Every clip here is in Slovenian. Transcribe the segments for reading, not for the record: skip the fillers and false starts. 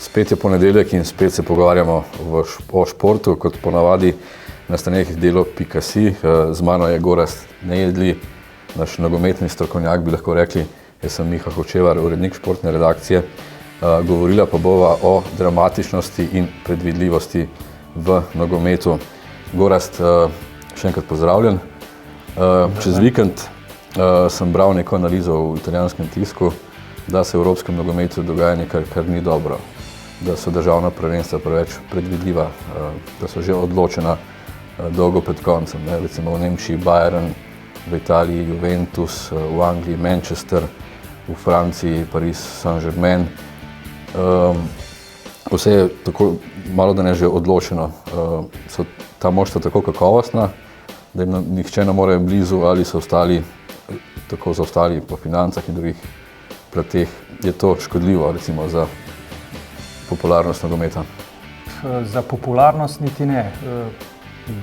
Spet je ponedeljek in spet se pogovarjamo o športu, kot ponavadi na straneh delo.si. Z mano je Gorazd Nejedli, naš nogometni strokovnjak, bi lahko rekli. Jaz sem Miha Hočevar, urednik športne redakcije. Govorila pa bova o dramatičnosti in predvidljivosti v nogometu. Gorazd, še enkrat pozdravljen. Čez vikend sem bral neko analizo v italijanskem tisku, da se v evropskem nogometu dogaja nekaj, kar ni dobro. Da so državna prvenstva preveč predvidljiva, da so že odločena dolgo pred koncem. Recimo v Nemčiji Bayern, v Italiji Juventus, v Angliji Manchester, v Franciji Paris Saint-Germain. Vse je tako malo da ne že odločeno. So ta moštva tako kakovostna, da jim nihče ne more blizu, ali so ostali tako zaostali po financah in drugih plateh. Je to škodljivo recimo za popularnost nogometa? Za popularnost niti ne.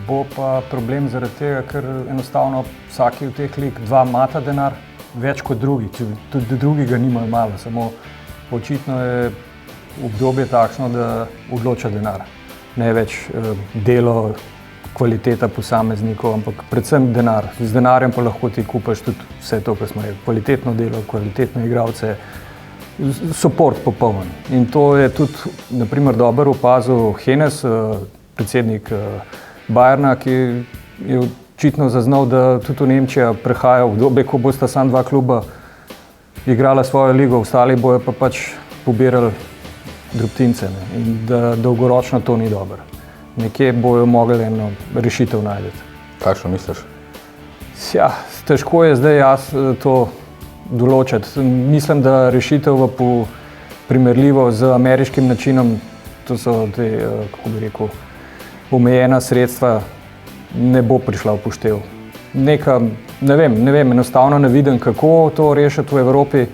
Bo pa problem zaradi tega, ker enostavno vsaki od teh lig dva imata denar, več kot drugi. Tudi drugi ga nimajo malo, samo očitno je obdobje takšno, da odloča denar. Ne več delo, kvaliteta posameznikov, ampak predvsem denar. Z denarjem pa lahko ti kupaš tudi vse to, kar smo rekli. Kvalitetno delo, kvalitetne igralce, suport popoln. In to je tudi, na primer, dobro opazil Henes, predsednik Bayerna, ki je očitno zaznal, da tudi v Nemčija prehaja v obdobje, ko bosta samo dva kluba igrala svojo ligo, ostali bojo pa pač pobirali drobtince, ne? In da dolgoročno to ni dobro. Nekje bojo mogli eno rešitev najti. Kakšno misliš? Ja, težko je zdaj to določiti. Mislim, da rešitev primerljivo z ameriškim načinom, to so te, kako bi rekel, omejena sredstva, ne bo prišla v poštev. Ne vem, enostavno ne vidim, kako to rešiti v Evropi.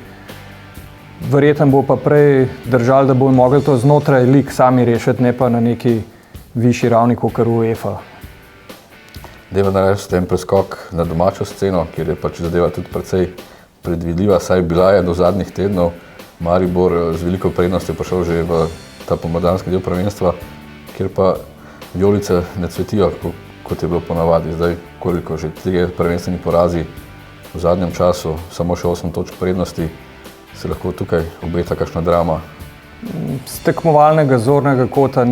Verjetno bo pa prej držalo, da bojo mogli to znotraj lig sami rešiti, ne pa na neki višji ravni, kot UEFA. Deva narediti en preskok na domačo sceno, kjer je pač zadeva tudi precej predvidljiva, saj bila je do zadnjih tednov. Maribor z veliko prednostjo prišel že v ta pomladanski del prvenstva, kjer pa vijolice ne cvetijo, kot je bilo ponavadi. Zdaj, koliko že 3 prvenstveni porazi v zadnjem času, samo še 8 točk prednosti, se lahko tukaj obeta kakšna drama. Z tekmovalnega zornega kota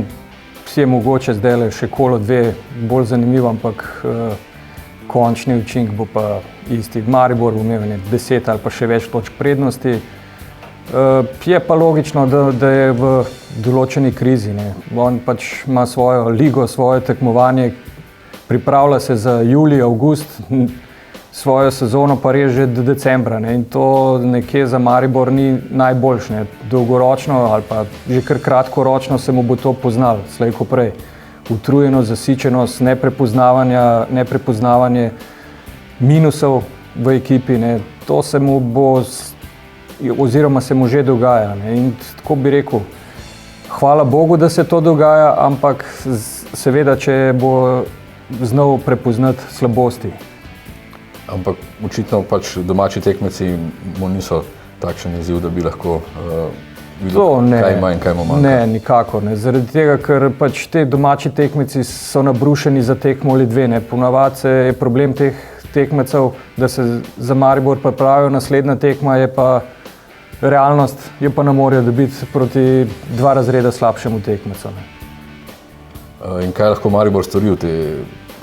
si je mogoče zdaj še kolo dve bolj zanimivo, ampak končni učinek bo pa isti. Maribor bo imel 10 ali pa še več točk prednosti. Je pa logično, da je v določeni krizi, ne. On pač ima svojo ligo, svoje tekmovanje, pripravlja se za julij, avgust, svojo sezono pa res že do decembra, ne. In to nekje za Maribor ni najboljše, ne. Dolgoročno ali pa že kar kratkoročno se mu bo to poznalo, slej ko prej. Utrujenost, zasičenost, neprepoznavanje minusov v ekipi, ne. To se mu bo oziroma se mu že dogaja, ne. In tako bi rekel, hvala Bogu, da se to dogaja, ampak seveda, če bo znal prepoznati slabosti. Ampak očitno pač domači tekmeci mu niso takšen izziv, da bi lahko videl, kaj ima in kaj mu manjka. Ne, nikakor ne. Zaradi tega, ker pač te domači tekmeci so nabrušeni za tekmo ali dve, ne. Ponavadi je problem teh tekmecev, da se za Maribor pripravijo, naslednja tekma je pa realnost, jo pa ne morejo dobiti proti 2 razreda slabšemu tekmecu, ne. In kaj lahko Maribor stori v tej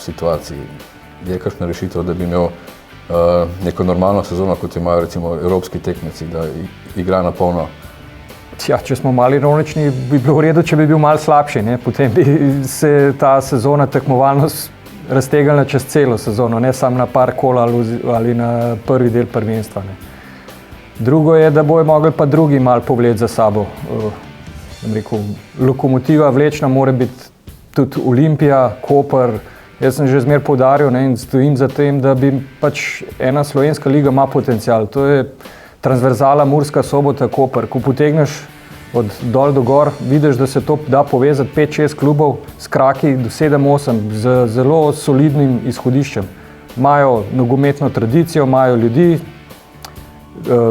situaciji? Je kakšna rešitev, da bi imel neko normalno sezono, kot imajo recimo evropski tekmeci, da igra na polno? Ja, če smo malo ironični, bi bilo v redu, če bi bil malo slabši, ne? Potem bi se ta sezona tekmovalnost raztegnila čez celo sezono, ne samo na par kol ali na prvi del prvenstva, ne. Drugo je, da bojo mogli pa drugi malo pogled za sabo. Lokomotiva vlečna mora biti tudi Olimpija, Koper. Jaz sem že zmeraj poudaril, ne, in stojim za tem, da bi pač ena slovenska liga ima potencial. To je transverzala Murska Sobota, Koper. Ko potegneš od dol do gor, vidiš, da se to da povezati 5-6 klubov s kraki do 7-8 z zelo solidnim izhodiščem. Imajo nogometno tradicijo, imajo ljudi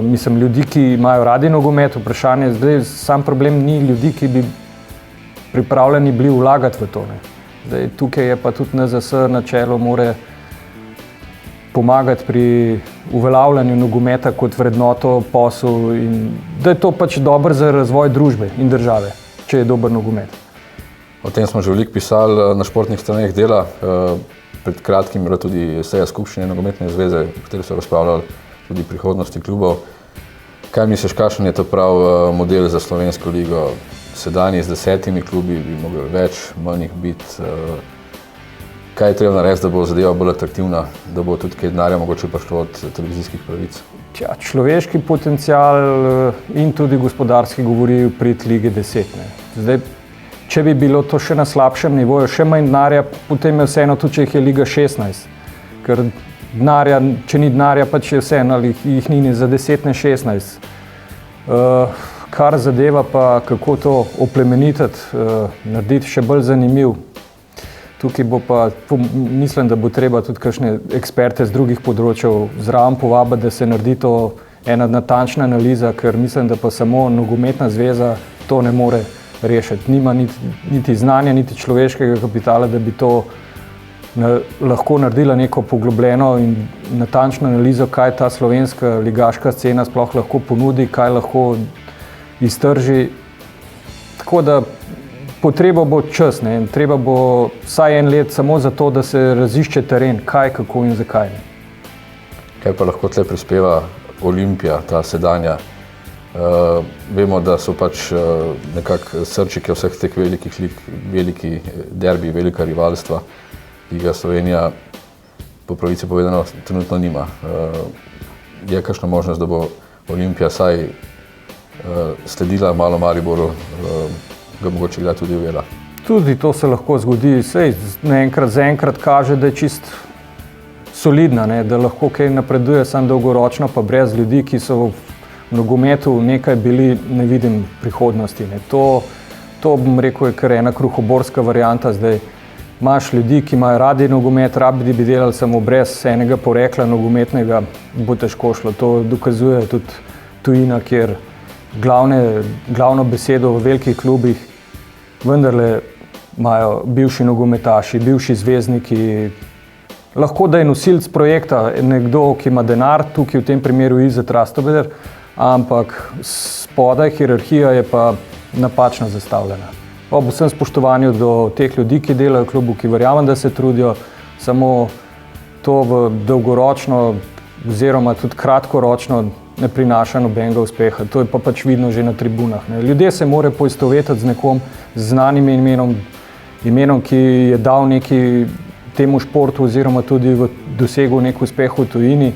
Mislim, ljudi, ki imajo radi nogomet, vprašanje zdaj, sam problem ni ljudi, ki bi pripravljeni bili vlagati v to. Ne. Zdaj, tukaj je pa tudi NZS na čelu more pomagati pri uveljavljanju nogometa kot vrednoto, posel in da je to pač dobro za razvoj družbe in države, če je dober nogomet. O tem smo že veliko pisali na športnih straneh Dela. Pred kratkim je bila tudi seja skupščine nogometne zveze, v kateri so razpravljali tudi prihodnosti klubov. Kaj misliš, kakšen je to prav model za slovensko ligo? Sedanji z 10 klubi bi mogli več, manj jih biti. Kaj je treba narediti, da bo zadeva bolj atraktivna, da bo tudi kaj denarja mogoče prišlo od televizijskih pravic? Ja, človeški potencial in tudi gospodarski govori v prid lige 10. Ne. Zdaj, če bi bilo to še na slabšem nivoju, še manj denarja, potem je vseeno tudi, če jih je liga 16. Ker denarja, če ni denarja, pač je vseeno, ali jih ni za 10, ne 16. Kar zadeva pa, kako to oplemenititi, narediti še bolj zanimiv. Tukaj bo pa, mislim, da bo treba tudi kakšne eksperte z drugih področjev zraven povabiti, da se naredi to ena natančna analiza, ker mislim, da pa samo nogometna zveza to ne more rešiti. Nima niti znanja, niti človeškega kapitala, da bi to lahko naredila neko poglobljeno in natančno analizo, kaj ta slovenska ligaška scena sploh lahko ponudi, kaj lahko iztrži. Tako da potreba bo čas, ne? Treba bo vsaj en let samo za to, da se razišče teren, kaj, kako in zakaj. Kaj pa lahko tle prispeva Olimpija, ta sedanja? Vemo, da so pač nekako srčike vseh teh velikih lig, veliki derbi, velika rivalstva. Liga Slovenija po pravici povedano trenutno nima. Je kakšna možnost, da bo Olimpija saj sledila malo Mariboru, ga mogoče kdaj tudi ujela? Tudi to se lahko zgodi. Sej zaenkrat kaže, da je čist solidna, ne? Da lahko kaj napreduje, samo dolgoročno, pa brez ljudi, ki so v nogometu nekaj bili, ne vidim prihodnosti. Ne? To bom rekel, je kar ena kruhoborska varianta. Zdaj imaš ljudi, ki imajo radi nogomet, radi bi delali samo brez enega porekla nogometnega, bo težko šlo. To dokazuje tudi tujina, kjer glavno besedo v velikih klubih vendarle imajo bivši nogometaši, bivši zvezdniki. Lahko da je nosilec projekta nekdo, ki ima denar, tukaj v tem primeru Izet Rastoder, ampak spodaj hierarhija je pa napačno zastavljena. Ob vsem spoštovanju do teh ljudi, ki delajo v klubu, ki verjamem, da se trudijo, samo to v dolgoročno oziroma tudi kratkoročno ne prinaša nobenega uspeha. To je pa pač vidno že na tribunah. Ne. Ljudje se morajo poistovetiti z nekom z znanim imenom, ki je dal neki temu športu oziroma tudi dosegel nek uspeh v tujini.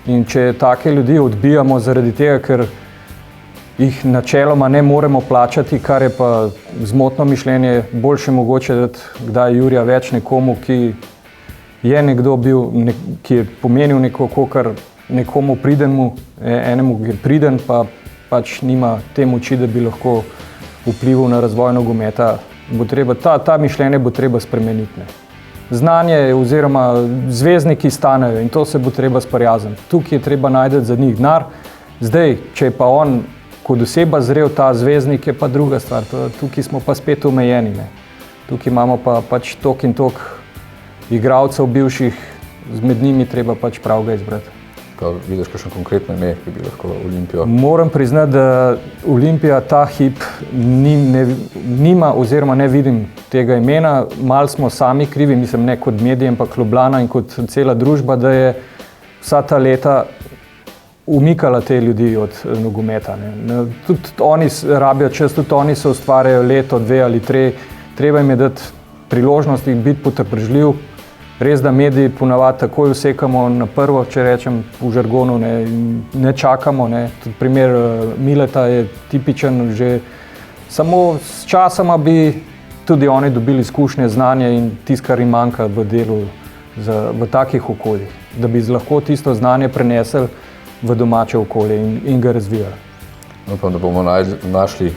In če take ljudi odbijamo zaradi tega, ker jih načeloma ne moremo plačati, kar je pa zmotno mišljenje, boljše mogoče dati kdaj jurja več nekomu, ki je nekdo bil, ki je pomenil neko, kar nekomu pridenmu, enemu je priden, pa pač nima te moči, da bi lahko vplival na razvoj nogometa. Ta mišljenje bo treba spremeniti. Ne. Znanje oziroma zvezdniki stanejo in to se bo treba sprijazniti. Tukaj je treba najti za njih denar. Zdaj, če je pa on kot oseba zrel, ta zvezdnik, je pa druga stvar. Tukaj smo pa spet omejeni. Ne. Tukaj imamo pa pač tok in tok igralcev bivših, med njimi treba pač prav ga izbrati. Pa vidiš kakšno konkretno ime, ki bi lahko Olimpijo? Moram priznati, da Olimpija ta hip nima oziroma ne vidim tega imena. Malo smo sami krivi, mislim ne kot mediji, ampak Ljubljana in kot cela družba, da je vsa ta leta umikala te ljudi od nogometa. Ne. Tudi oni rabijo čas, tudi oni se ustvarjajo leto, 2 ali 3. Treba jim je dati priložnost in biti potrpežljiv. Res, da mediji ponavadi takoj usekamo na prvo, če rečem v žargonu, ne čakamo. Ne. Tudi primer Mileta je tipičen, že samo s časoma bi tudi oni dobili izkušnje, znanje in tisto, kar jim manjka v delu v takih okoljih, da bi lahko tisto znanje prenesli v domače okolje in ga razvijali. Upam, da bomo našli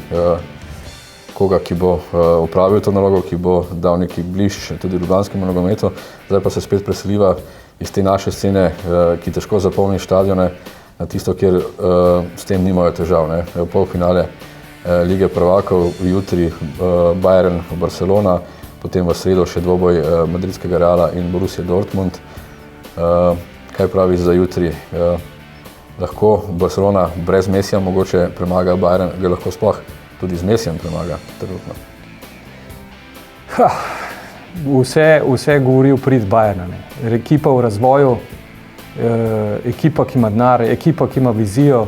koga, ki bo opravil to nalogo, ki bo dal neki blišč tudi ljubljanskemu nogometu. Zdaj pa se spet preseliva iz te naše scene, ki težko zapolni štadione, na tisto, kjer s tem nimajo težav. Ne. Polfinale Lige prvakov, jutri Bayern v Barcelona, potem v sredo še dvoboj madridskega Reala in Borussia Dortmund. Kaj praviš za jutri? Lahko Barcelona brez Messija mogoče premaga Bayern, ga lahko sploh tudi z Messijem premaga trenutno? Vse govori v prid Bayerna. Ekipa v razvoju, ekipa, ki ima denar, ekipa, ki ima vizijo.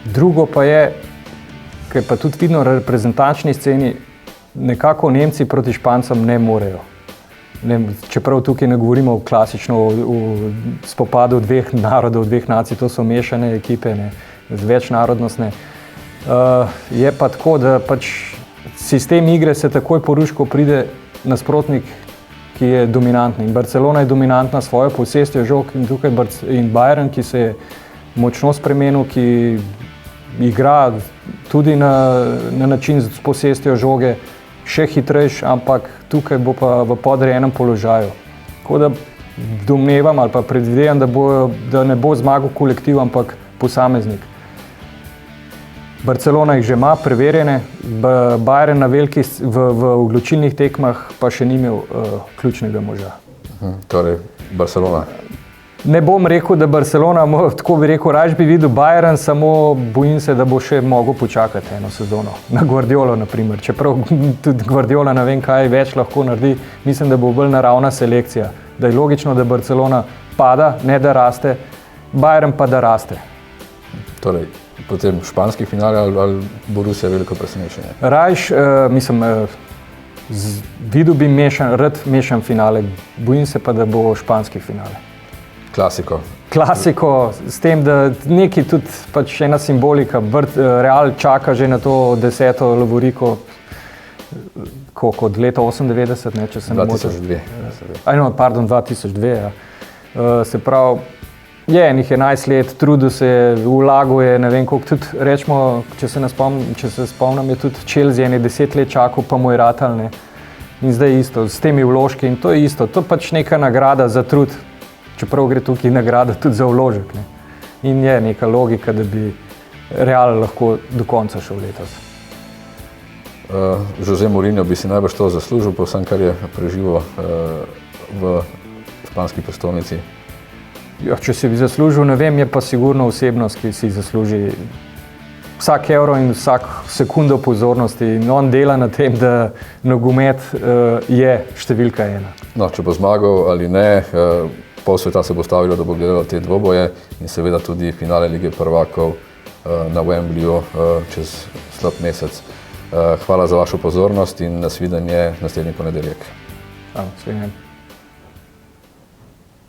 Drugo pa je, kar je pa tudi vidno na reprezentančni sceni, nekako Nemci proti Špancem ne morejo. Čeprav tukaj ne govorimo klasično o spopadu dveh narodov, dveh nacij, to so mešane ekipe, večnarodnostne. Je pa tako, da pač sistem igre se takoj poruši, ko pride nasprotnik, ki je dominantni. In Barcelona je dominantna s svojo posestjo žog in Bayern, ki se je močno spremenil, ki igra tudi na način s posestjo žoge, še hitrejš, ampak tukaj bo pa v podrejenem položaju. Tako da domnevam ali pa predvidevam, da ne bo zmagal kolektiv, ampak posameznik. Barcelona jih že ima preverjene, Bayern v odločilnih tekmah pa še ni imel ključnega moža. Torej, Barcelona. Ne bom rekel, da Barcelona, tako bi rekel, raje bi videl Bayern, samo bojim se, da bo še mogel počakati eno sezono. Na Guardiolo, na primer. Čeprav tudi Guardiola ne vem, kaj več lahko naredi, mislim, da bo bolj naravna selekcija. Da je logično, da Barcelona pada, ne da raste, Bayern pa da raste. Torej, potem španski finale ali Borussia veliko presenečenje? Rajš, videl bi mešan finale, bojim se pa, da bo španski finale. Klasiko, s tem, da neki tudi pač ena simbolika, Real čaka že na to 10. lovoriko, od leta 98, ne, če se ne motim. 2002, ja. Se pravi, je enih 11 let, trudil se je, vlagal je, ne vem koliko, tudi rečemo, če se spomnim, je tudi Chelsea 10 let čakal, pa mu je ratal, ne. In zdaj isto, s temi vložki in to je isto, to pač neka nagrada za trud. Čeprav gre tukaj nagrada tudi za vložek. Ne? In je neka logika, da bi Real lahko do konca šel letos. Jose Mourinho bi si najbrž to zaslužil, po vsem, kar je preživel v španski prestolnici. Ja, če si bi zaslužil, ne vem, je pa sigurno osebnost, ki si zasluži vsak evro in vsak sekundo pozornosti. In on dela na tem, da nogomet je številka 1. No, če bo zmagal ali ne, pol sveta se bo stavilo, da bo gledalo te dvoboje in seveda tudi finale Lige prvakov na Wembleyju čez slab mesec. Hvala za vašo pozornost in nasvidenje naslednji ponedeljek. Svidenje.